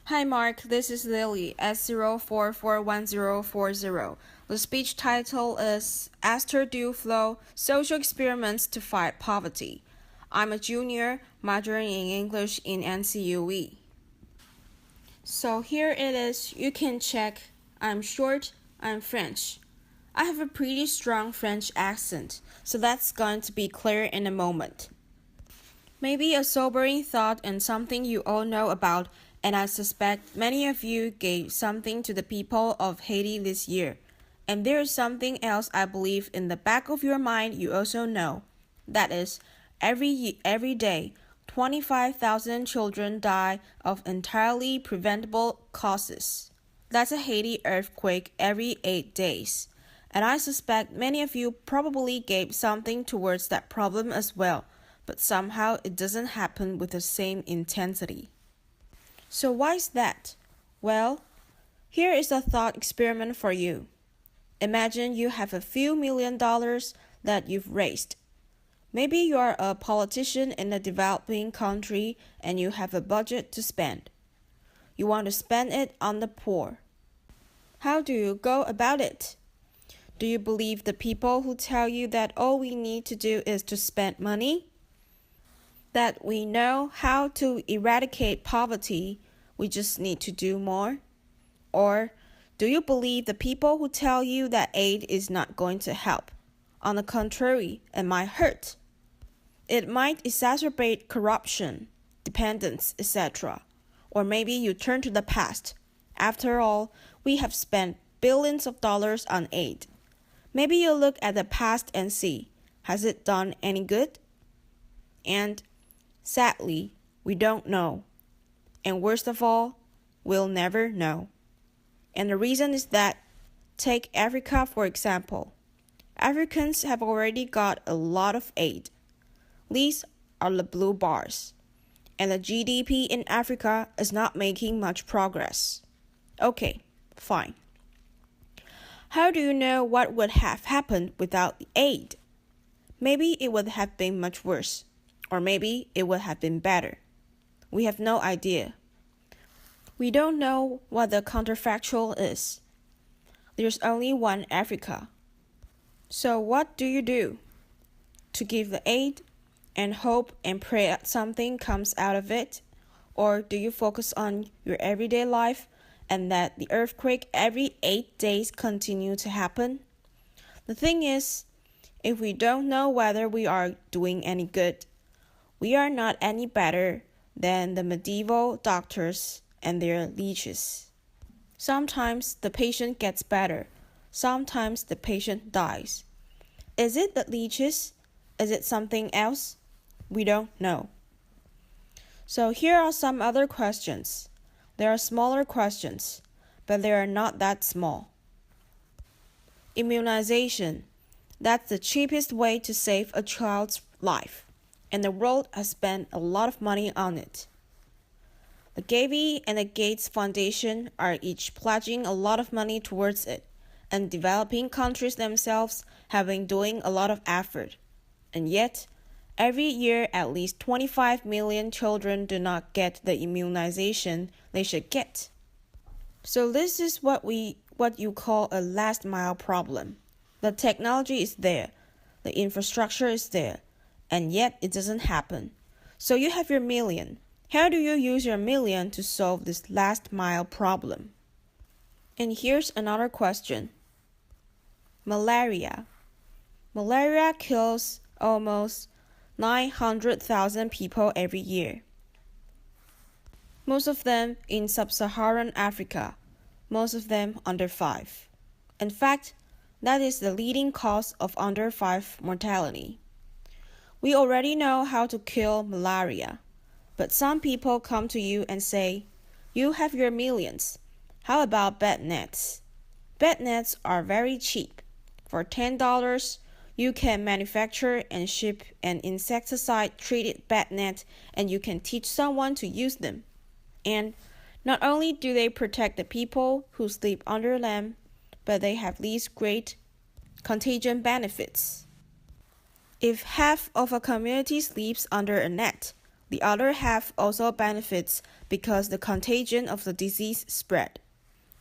Hi Mark, this is Lily, S04441040. The speech title is Esther Duflo, Social Experiments to Fight Poverty. I'm a junior, majoring in English in NCUE. So here it is, you can check. I'm short, I'm French. I have a pretty strong French accent, so that's going to be clear in a moment. Maybe a sobering thought and something you all know about, and I suspect many of you gave something to the people of Haiti this year. And there is something else I believe in the back of your mind you also know. That is, every day, 25,000 children die of entirely preventable causes. That's a Haiti earthquake every 8 days. And I suspect many of you probably gave something towards that problem as well, but somehow it doesn't happen with the same intensity. So why is that? Well, here is a thought experiment for you. Imagine you have a few $1,000,000 that you've raised. Maybe you are a politician in a developing country and you have a budget to spend. You want to spend it on the poor. How do you go about it? Do you believe the people who tell you that all we need to do is to spend money? That we know how to eradicate poverty, we just need to do more? Or do you believe the people who tell you that aid is not going to help? On the contrary, it might hurt. It might exacerbate corruption, dependence, etc. Or maybe you turn to the past. After all, we have spent billions of dollars on aid. Maybe you look at the past and see, has it done any good? And sadly, we don't know. And worst of all, we'll never know. And the reason is that, take Africa for example. Africans have already got a lot of aid. These are the blue bars. And the GDP in Africa is not making much progress. Okay, fine. How do you know what would have happened without the aid? Maybe it would have been much worse, or maybe it would have been better. We have no idea. We don't know what the counterfactual is. There's only one Africa. So what do you do? To give the aid and hope and pray that something comes out of it? Or do you focus on your everyday life and that the earthquake every 8 days continue to happen? The thing is, if we don't know whether we are doing any good, we are not any better than the medieval doctors and their leeches. Sometimes the patient gets better, sometimes the patient dies. Is it the leeches? Is it something else? We don't know. So here are some other questions. There are smaller questions, but they are not that small. Immunization. That's the cheapest way to save a child's life, and the world has spent a lot of money on it. The Gavi and the Gates Foundation are each pledging a lot of money towards it, and developing countries themselves have been doing a lot of effort. And yet, every year at least 25 million children do not get the immunization they should get. So this is what you call a last mile problem. The technology is there, the infrastructure is there, and yet it doesn't happen. So you have your million. How do you use your million to solve this last mile problem? And here's another question. Malaria. Malaria kills almost 900,000 people every year. Most of them in sub-Saharan Africa, most of them under 5. In fact, that is the leading cause of under 5 mortality. We already know how to kill malaria, but some people come to you and say, you have your millions. How about bed nets? Bed nets are very cheap. For $10, you can manufacture and ship an insecticide-treated bed net, and you can teach someone to use them. And not only do they protect the people who sleep under them, but they have these great contagion benefits. If half of a community sleeps under a net, The other half also benefits because the contagion of the disease spread.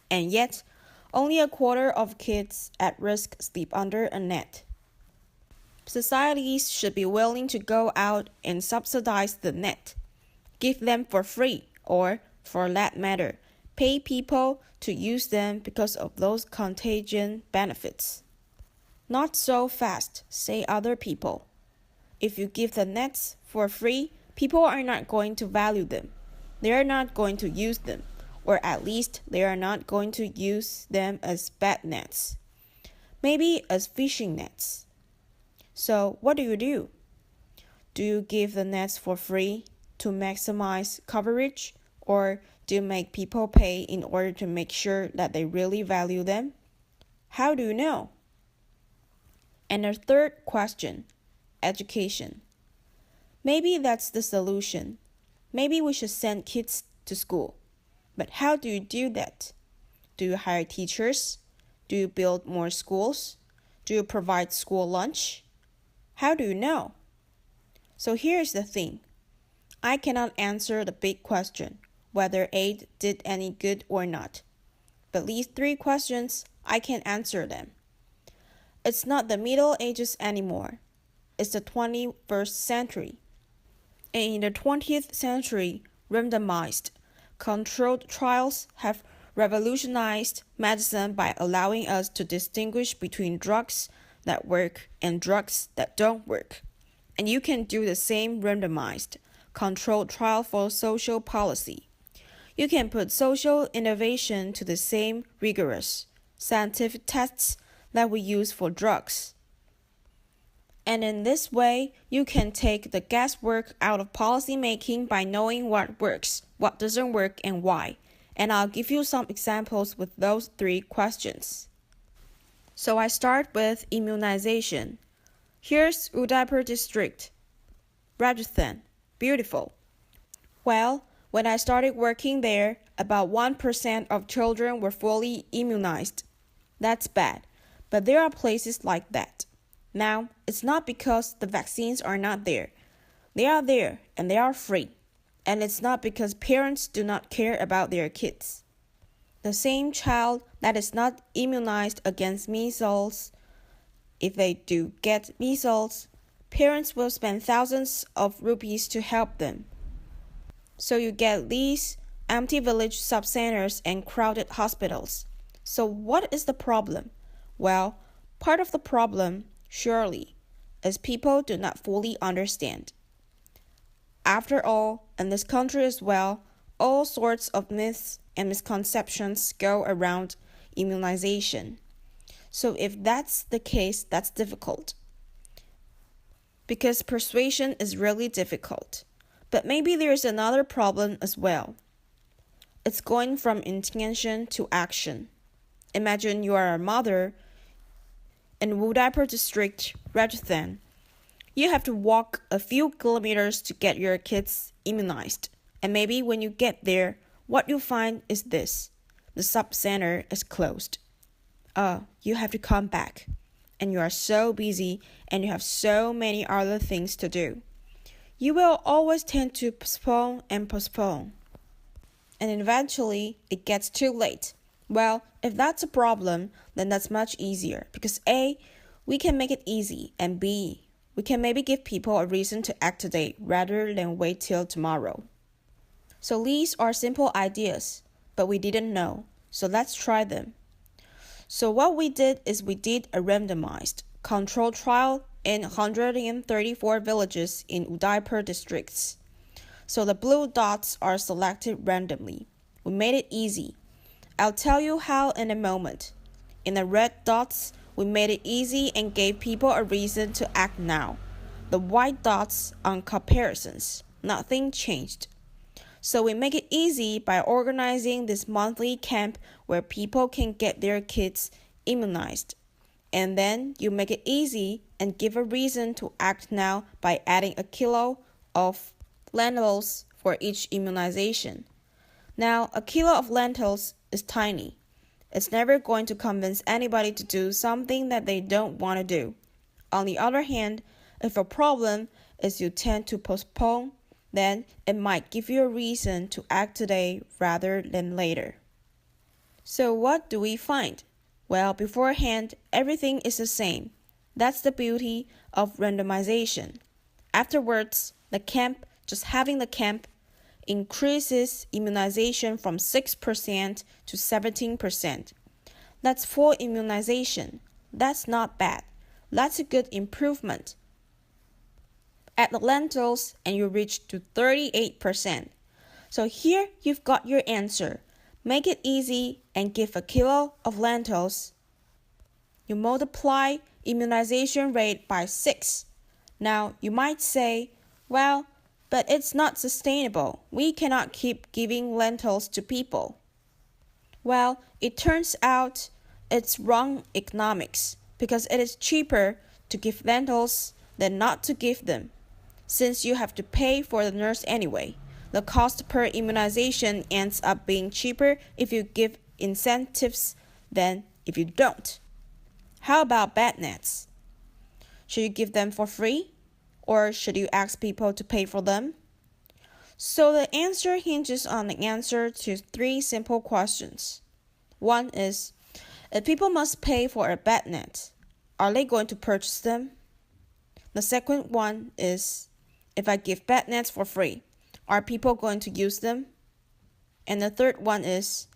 And yet, only a quarter of kids at risk sleep under a net. Societies should be willing to go out and subsidize the net. Give them for free, or, for that matter, pay people to use them because of those contagion benefits. Not so fast, say other people. If you give the nets for free, people are not going to value them. They are not going to use them, or at least they are not going to use them as bed nets. Maybe as fishing nets. So what do? Do you give the nets for free to maximize coverage, or do you make people pay in order to make sure that they really value them? How do you know? And a third question, education. Maybe that's the solution. Maybe we should send kids to school. But how do you do that? Do you hire teachers? Do you build more schools? Do you provide school lunch? How do you know? So here's the thing. I cannot answer the big question, whether aid did any good or not. But these three questions, I can answer them. It's not the Middle Ages anymore. It's the 21st century. And in the 20th century, randomized, controlled trials have revolutionized medicine by allowing us to distinguish between drugs that work and drugs that don't work. And you can do the same randomized, controlled trial for social policy. You can put social innovation to the same rigorous, scientific tests that we use for drugs. And in this way, you can take the guesswork out of policy making by knowing what works, what doesn't work, and why. And I'll give you some examples with those three questions. So I start with immunization. Here's Udaipur district. Rajasthan. Beautiful. Well, when I started working there, about 1% of children were fully immunized. That's bad, but there are places like that. Now, it's not because the vaccines are not there. They are there, and they are free. And it's not because parents do not care about their kids. The same child that is not immunized against measles, if they do get measles, parents will spend thousands of rupees to help them. So you get these empty village subcenters and crowded hospitals. So what is the problem? Well, part of the problem, surely, is people do not fully understand. After all, in this country as well, all sorts of myths and misconceptions go around immunization. So if that's the case, that's difficult. Because persuasion is really difficult. But maybe there's another problem as well. It's going from intention to action. Imagine you are a mother in Udaipur district, Rajasthan. You have to walk a few kilometers to get your kids immunized. And maybe when you get there, what you find is this. The sub-center is closed. You have to come back. And you are so busy and you have so many other things to do. You will always tend to postpone and postpone. And eventually, it gets too late. Well, if that's a problem, then that's much easier. Because A, we can make it easy. And B, we can maybe give people a reason to act today rather than wait till tomorrow. So these are simple ideas, but we didn't know. So let's try them. So what we did is we did a randomized, controlled trial in 134 villages in Udaipur districts. So the blue dots are selected randomly. We made it easy. I'll tell you how in a moment. In the red dots, we made it easy and gave people a reason to act now. The white dots on comparisons. Nothing changed. So we make it easy by organizing this monthly camp where people can get their kids immunized. And then you make it easy and give a reason to act now by adding a kilo of lentils for each immunization. Now, a kilo of lentils is tiny. It's never going to convince anybody to do something that they don't want to do. On the other hand, if a problem is you tend to postpone, then it might give you a reason to act today rather than later. So what do we find? Well, beforehand, everything is the same. That's the beauty of randomization. Afterwards, just having the camp, increases immunization from 6% to 17%. That's full immunization. That's not bad. That's a good improvement. Add the lentils and you reach to 38%. So here you've got your answer. Make it easy and give a kilo of lentils. You multiply immunization rate by 6. Now you might say, well, but it's not sustainable. We cannot keep giving lentils to people. Well, it turns out it's wrong economics because it is cheaper to give lentils than not to give them. Since you have to pay for the nurse anyway, the cost per immunization ends up being cheaper if you give incentives than if you don't. How about bed nets? Should you give them for free? Or should you ask people to pay for them? So the answer hinges on the answer to 3 simple questions. One is, if people must pay for a bed net, are they going to purchase them? The second one is, if I give bed nets for free, are people going to use them? And the third one is,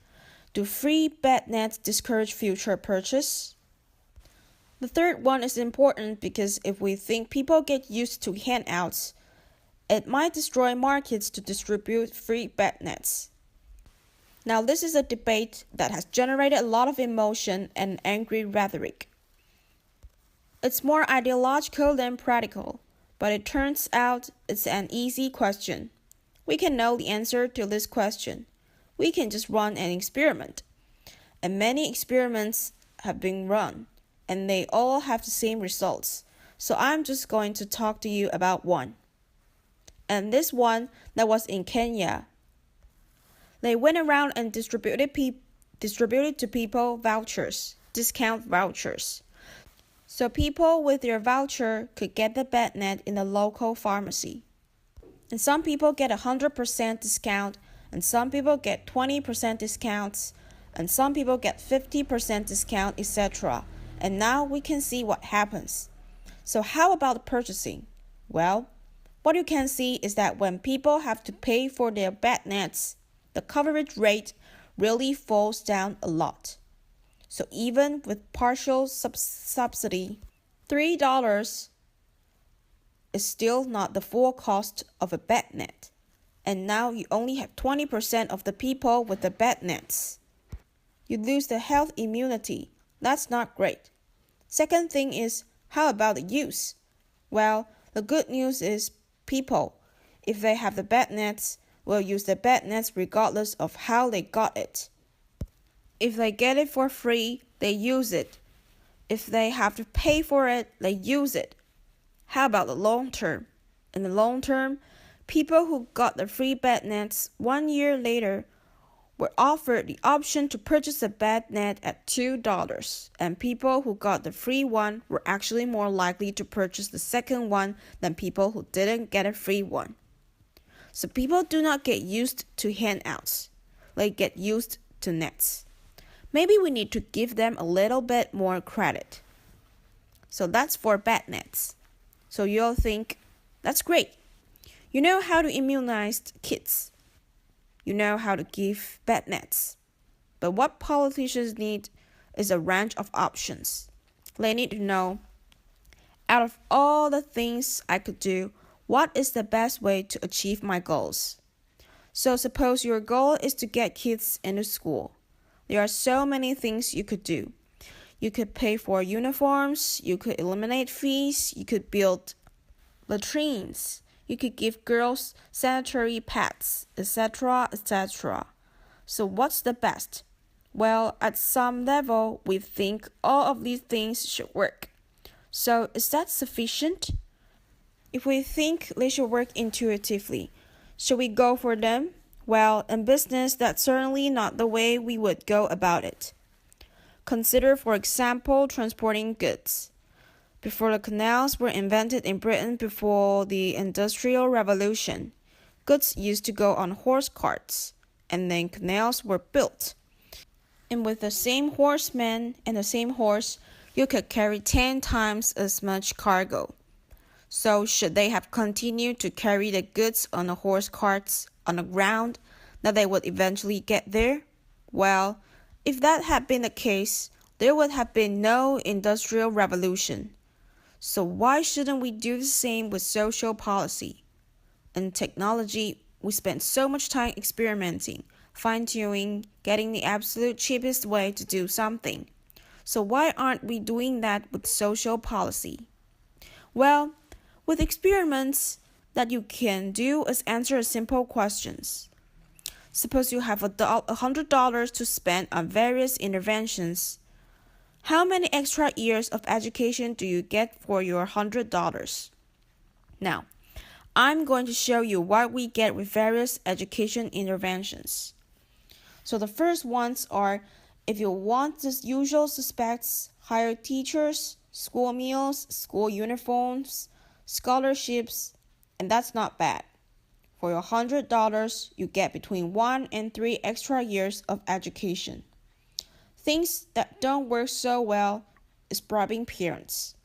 do free bed nets discourage future purchase? The third one is important because if we think people get used to handouts, it might destroy markets to distribute free bed nets. Now this is a debate that has generated a lot of emotion and angry rhetoric. It's more ideological than practical, but it turns out it's an easy question. We can know the answer to this question. We can just run an experiment. And many experiments have been run, and they all have the same results. So I'm just going to talk to you about one. And this one that was in Kenya. They went around and distributed to people vouchers, discount vouchers. So people with their voucher could get the bed net in the local pharmacy. And some people get 100% discount, and some people get 20% discounts, and some people get 50% discount, etc. And now we can see what happens. So how about the purchasing? Well, what you can see is that when people have to pay for their bed nets, the coverage rate really falls down a lot. So even with partial subsidy, $3 is still not the full cost of a bed net. And now you only have 20% of the people with the bed nets. You lose the health immunity. That's not great. Second thing is, how about the use? Well, the good news is people, if they have the bed nets, will use the bed nets regardless of how they got it. If they get it for free, they use it. If they have to pay for it, they use it. How about the long term? In the long term, people who got the free bed nets 1 year later were offered the option to purchase a bed net at $2, and people who got the free one were actually more likely to purchase the second one than people who didn't get a free one. So people do not get used to handouts. They get used to nets. Maybe we need to give them a little bit more credit. So that's for bed nets. So you'll think, that's great. You know how to immunize kids. You know how to give bed nets. But what politicians need is a range of options. They need to know, out of all the things I could do, what is the best way to achieve my goals? So suppose your goal is to get kids into school. There are so many things you could do. You could pay for uniforms, you could eliminate fees, you could build latrines, you could give girls sanitary pads, etc., etc. So what's the best? Well, at some level, we think all of these things should work. So is that sufficient? If we think they should work intuitively, should we go for them? Well, in business, that's certainly not the way we would go about it. Consider, for example, transporting goods. Before the canals were invented in Britain before the Industrial Revolution, goods used to go on horse carts, and then canals were built. And with the same horseman and the same horse, you could carry 10 times as much cargo. So should they have continued to carry the goods on the horse carts on the ground that they would eventually get there? Well, if that had been the case, there would have been no industrial revolution. So why shouldn't we do the same with social policy? In technology, we spend so much time experimenting, fine-tuning, getting the absolute cheapest way to do something. So why aren't we doing that with social policy? Well, with experiments, that you can do is answer simple questions. Suppose you have $100 to spend on various interventions. How many extra years of education do you get for your $100? Now, I'm going to show you what we get with various education interventions. So the first ones are, if you want the usual suspects, hire teachers, school meals, school uniforms, scholarships, and that's not bad. For your $100, you get between 1 and 3 extra years of education. Things that don't work so well is bribing parents.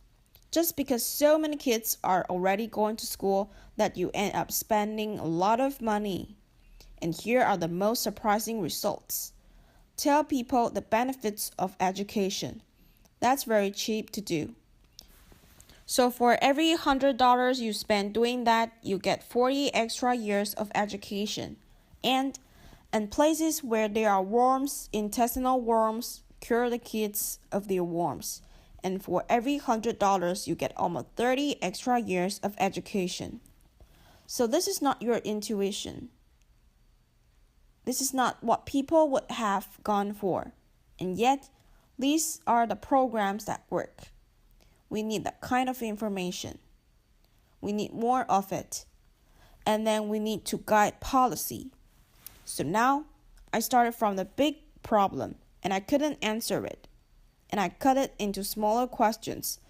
Just because so many kids are already going to school that you end up spending a lot of money. And here are the most surprising results. Tell people the benefits of education. That's very cheap to do. So for every $100 you spend doing that, you get 40 extra years of education. And in places where there are worms, intestinal worms, cure the kids of their worms. And for every $100 you get almost 30 extra years of education. So this is not your intuition. This is not what people would have gone for. And yet, these are the programs that work. We need that kind of information. We need more of it. And then we need to guide policy. So now, I started from the big problem, and I couldn't answer it. And I cut it into smaller questions,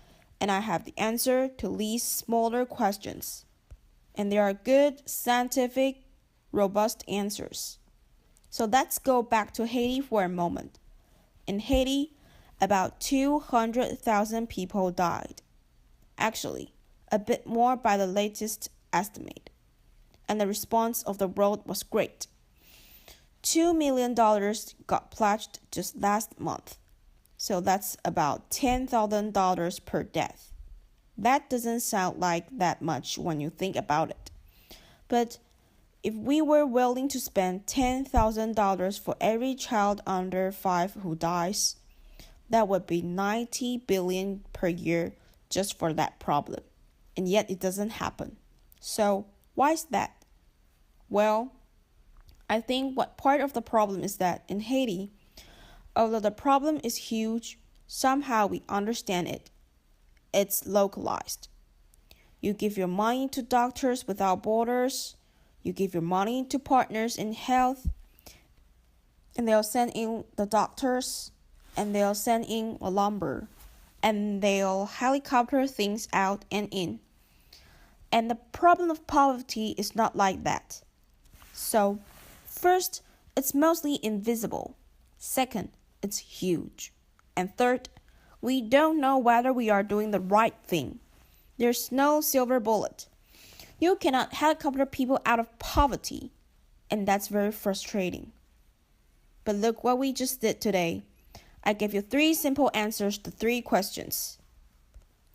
and I have the answer to these smaller questions. And there are good, scientific, robust answers. So let's go back to Haiti for a moment. In Haiti, about 200,000 people died. Actually, a bit more by the latest estimate. And the response of the world was great. $2 million got pledged just last month. So that's about $10,000 per death. That doesn't sound like that much when you think about it. But if we were willing to spend $10,000 for every child under 5 who dies, that would be $90 billion per year just for that problem. And yet it doesn't happen. So why is that? Well, I think what part of the problem is that in Haiti, although the problem is huge, somehow we understand it. It's localized. You give your money to Doctors Without Borders. You give your money to Partners in Health. And they'll send in the doctors. And they'll send in the lumber. And they'll helicopter things out and in. And the problem of poverty is not like that. So, first, it's mostly invisible. Second, it's huge. And third, we don't know whether we are doing the right thing. There's no silver bullet. You cannot helicopter people out of poverty, and that's very frustrating. But look what we just did today. I gave you 3 simple answers to 3 questions.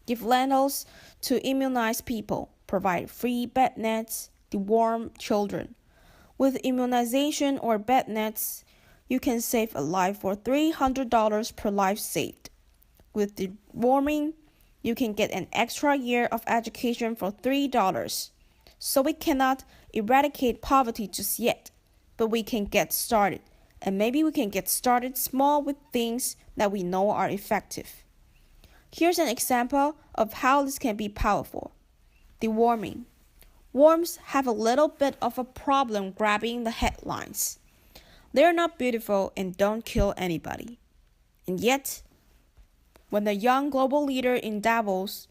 Give lentils to immunize people. Provide free bed nets, deworm children. With immunization or bed nets, you can save a life for $300 per life saved. With deworming, you can get an extra year of education for $3. So we cannot eradicate poverty just yet, but we can get started. And maybe we can get started small with things that we know are effective. Here's an example of how this can be powerful. Deworming. Worms have a little bit of a problem grabbing the headlines. They're not beautiful and don't kill anybody. And yet, when the young global leader in Davos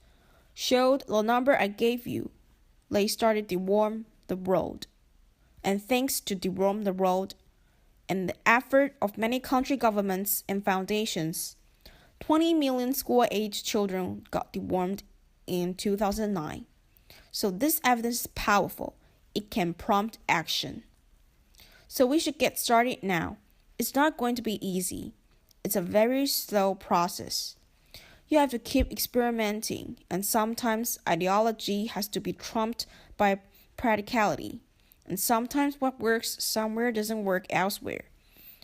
showed the number I gave you, they started to deworm the world. And thanks to deworm the road and the effort of many country governments and foundations, 20 million school-aged children got dewormed in 2009. So this evidence is powerful. It can prompt action. So we should get started now. It's not going to be easy. It's a very slow process. You have to keep experimenting, and sometimes ideology has to be trumped by practicality. And sometimes what works somewhere doesn't work elsewhere.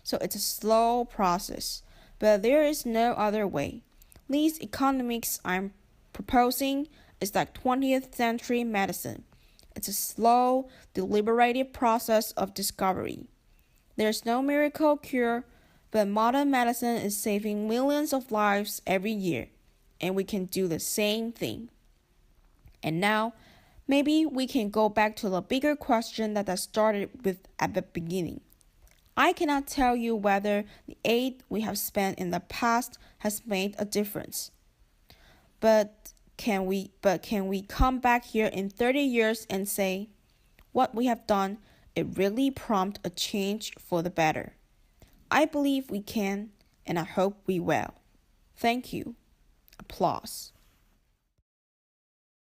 So it's a slow process, but there is no other way. These economics I'm proposing is like 20th century medicine. It's a slow, deliberative process of discovery. There's no miracle cure, but modern medicine is saving millions of lives every year, and we can do the same thing. And now, maybe we can go back to the bigger question that I started with at the beginning. I cannot tell you whether the aid we have spent in the past has made a difference. But can we come back here in 30 years and say, what we have done, it really prompted a change for the better? I believe we can, and I hope we will. Thank you. Applause.